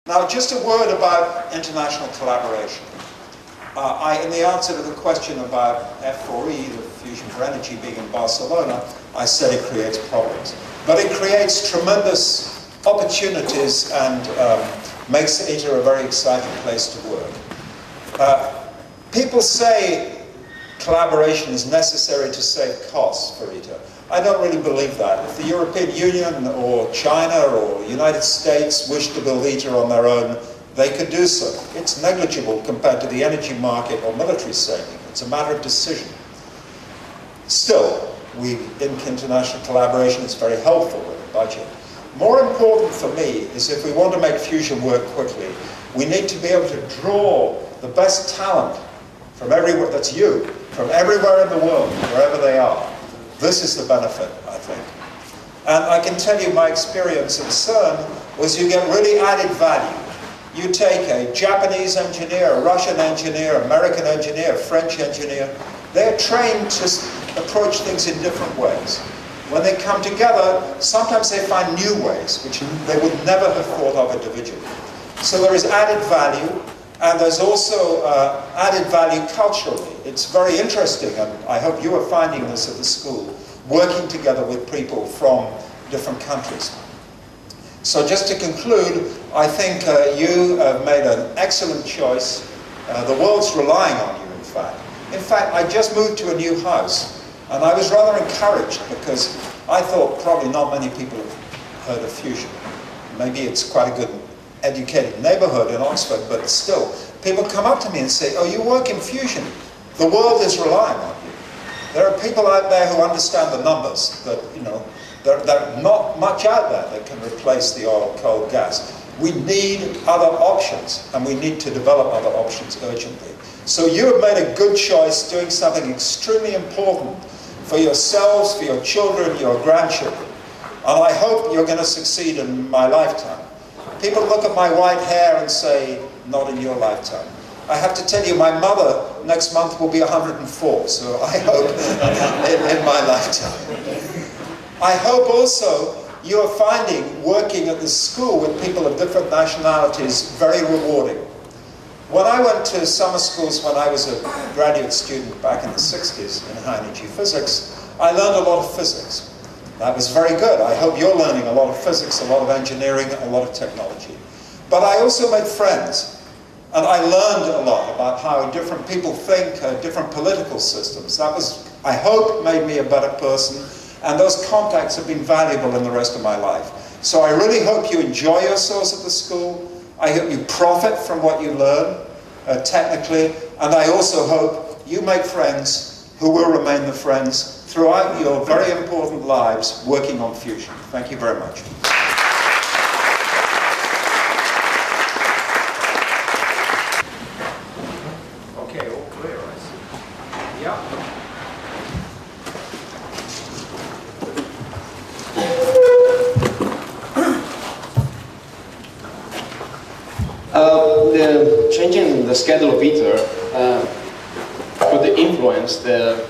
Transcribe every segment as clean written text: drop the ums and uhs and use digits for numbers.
Now, just a word about international collaboration. In the answer to the question about F4E, the Fusion for Energy being in Barcelona, I said it creates problems. But it creates tremendous opportunities and makes ITER a very exciting place to work. People say collaboration is necessary to save costs for ITER. I don't really believe that. If the European Union or China or the United States wish to build ITER on their own, they could do so. It's negligible compared to the energy market or military saving. It's a matter of decision. Still, in international collaboration, it's very helpful with the budget. More important for me is if we want to make fusion work quickly, we need to be able to draw the best talent from everywhere, that's you, from everywhere in the world, wherever they are. This is the benefit, I think. And I can tell you my experience at CERN was you get really added value. You take a Japanese engineer, a Russian engineer, American engineer, French engineer. They're trained to approach things in different ways. When they come together, sometimes they find new ways, which they would never have thought of individually. So there is added value, and there's also added value culturally. It's very interesting, and I hope you are finding this at the school, working together with people from different countries. So just to conclude, I think you have made an excellent choice. The world's relying on you, in fact. In fact, I just moved to a new house, and I was rather encouraged because I thought probably not many people have heard of fusion. Maybe it's quite a good educated neighborhood in Oxford, but still, people come up to me and say, oh, you work in fusion. The world is relying on you. There are people out there who understand the numbers, that, you know, there are not much out there that can replace the oil, coal, gas. We need other options, and we need to develop other options urgently. So you have made a good choice doing something extremely important for yourselves, for your children, your grandchildren. And I hope you're going to succeed in my lifetime. People look at my white hair and say, not in your lifetime. I have to tell you, my mother next month will be 104, so I hope in my lifetime. I hope also you are finding working at the school with people of different nationalities very rewarding. When I went to summer schools when I was a graduate student back in the 60s in high energy physics, I learned a lot of physics. That was very good. I hope you're learning a lot of physics, a lot of engineering, a lot of technology. But I also made friends. And I learned a lot about how different people think, different political systems. That was, I hope, made me a better person. And those contacts have been valuable in the rest of my life. So I really hope you enjoy yourselves at the school. I hope you profit from what you learn technically. And I also hope you make friends who will remain the friends throughout your very important lives working on fusion. Thank you very much. Okay, all clear, I see. Yeah. The changing the schedule of ITER could influence the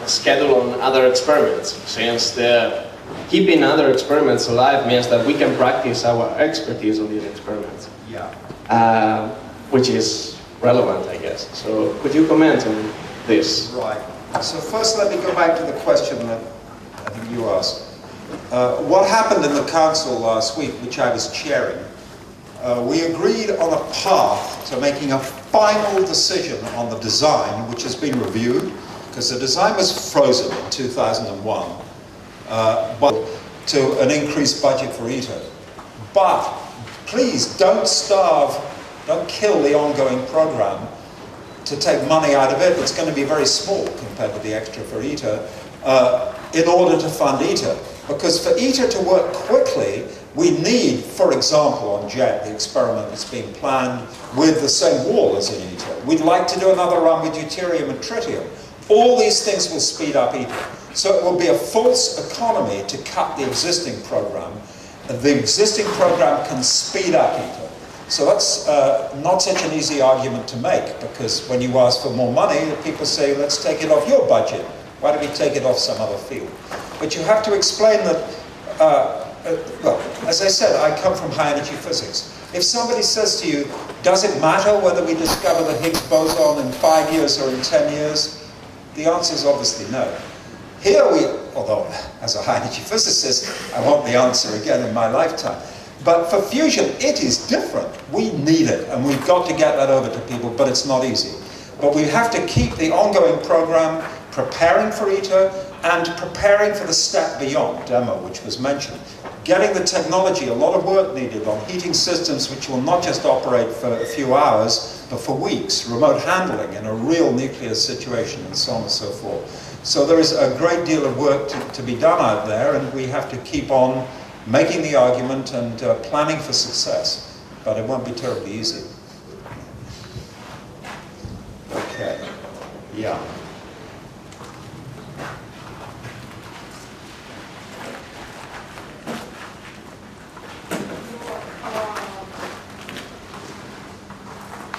schedule on other experiments, since keeping other experiments alive means that we can practice our expertise on these experiments. Yeah. Which is relevant, I guess. So could you comment on this? Right. So first let me go back to the question that I think you asked. What happened in the council last week, which I was chairing, we agreed on a path to making a final decision on the design, which has been reviewed, because the design was frozen in 2001, but to an increased budget for ITER. But please don't starve, don't kill the ongoing program to take money out of it. It's going to be very small compared to the extra for ITER in order to fund ITER. Because for ITER to work quickly, we need, for example, on JET, the experiment that's being planned with the same wall as in ITER. We'd like to do another run with deuterium and tritium. All these things will speed up ITER. So it will be a false economy to cut the existing program. The existing program can speed up ITER. So that's not such an easy argument to make, because when you ask for more money, people say, let's take it off your budget. Why don't we take it off some other field? But you have to explain that, well, as I said, I come from high energy physics. If somebody says to you, does it matter whether we discover the Higgs boson in 5 years or in 10 years? The answer is obviously no. Here we, although as a high-energy physicist, I want the answer again in my lifetime. But for fusion, it is different. We need it, and we've got to get that over to people, but it's not easy. But we have to keep the ongoing program preparing for ITER and preparing for the step beyond, demo, which was mentioned. Getting the technology, a lot of work needed on heating systems which will not just operate for a few hours, but for weeks, remote handling in a real nuclear situation, and so on and so forth. So there is a great deal of work to be done out there, and we have to keep on making the argument and planning for success. But it won't be terribly easy. Okay, yeah.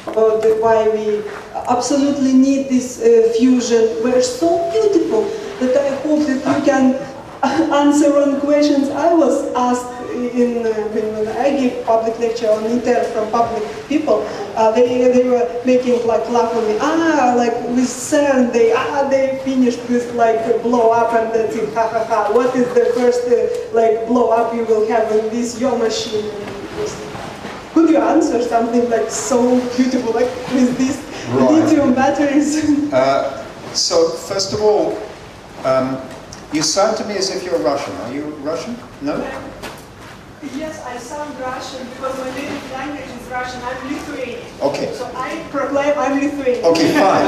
About why we absolutely need this fusion were so beautiful that I hope that you can answer on questions I was asked when I give public lecture on ITER from public people. They were making like laugh on me. Like with CERN, they finished with like blow up and that's it. Ha ha ha. What is the first like blow up you will have in this your machine? Could you answer something like so beautiful, like with these lithium batteries? So first of all, you sound to me as if you're Russian. Are you Russian? No? Yes, I sound Russian because my native language is Russian. I'm Lithuanian. Okay. So I proclaim I'm Lithuanian. Okay, fine.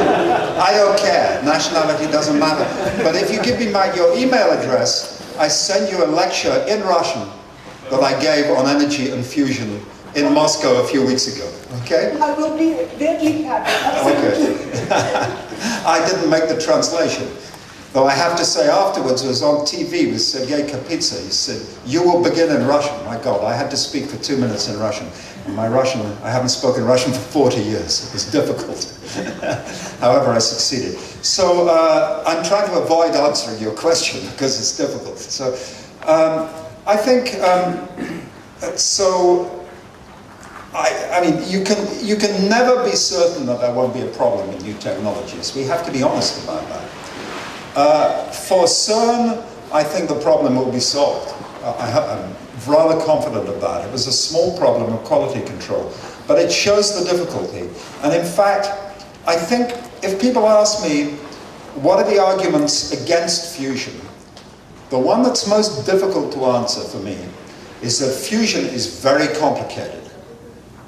I don't care. Nationality doesn't matter. But if you give me your email address, I send you a lecture in Russian that I gave on energy and fusion in Moscow a few weeks ago. Okay? I will be deadly happy. Absolutely. Okay. I didn't make the translation. Though I have to say afterwards, I was on TV with Sergei Kapitsa. He said, you will begin in Russian. My God, I had to speak for 2 minutes in Russian. And my Russian, I haven't spoken Russian for 40 years. It was difficult. However, I succeeded. So I'm trying to avoid answering your question because it's difficult. So I think, I mean, you can never be certain that there won't be a problem with new technologies. We have to be honest about that. For CERN, I think the problem will be solved. I'm rather confident of that. It was a small problem of quality control, but it shows the difficulty. And in fact, I think if people ask me, what are the arguments against fusion? The one that's most difficult to answer for me is that fusion is very complicated.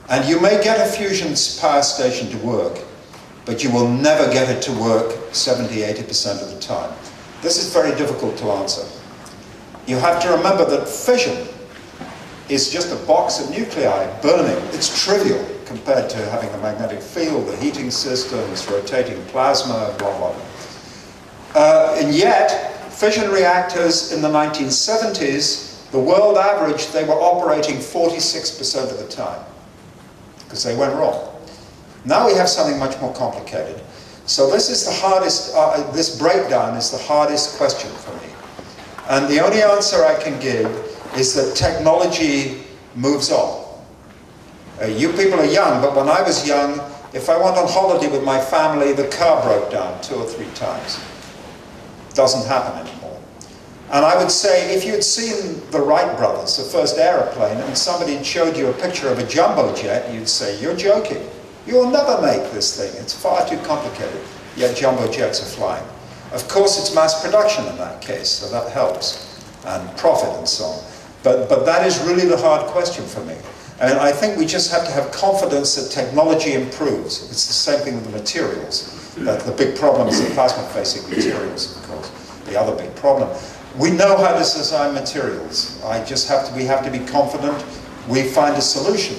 And you may get a fusion power station to work, but you will never get it to work 70–80% of the time. This is very difficult to answer. You have to remember that fission is just a box of nuclei burning. It's trivial compared to having a magnetic field, the heating systems, rotating plasma, blah, blah, blah. And yet, fission reactors in the 1970s, the world average, they were operating 46% of the time, because they went wrong. Now we have something much more complicated. So this is the hardest, this breakdown is the hardest question for me. And the only answer I can give is that technology moves on. You people are young, but when I was young, if I went on holiday with my family, the car broke down 2 or 3 times. Doesn't happen anymore. And I would say, if you'd seen the Wright brothers, the first aeroplane, and somebody had showed you a picture of a jumbo jet, you'd say, you're joking. You'll never make this thing. It's far too complicated. Yet jumbo jets are flying. Of course, it's mass production in that case, so that helps, and profit and so on. But that is really the hard question for me. And I think we just have to have confidence that technology improves. It's the same thing with the materials. The big problem is the plasma-facing materials, of course. The other big problem. We know how to design materials. We have to be confident. We find a solution.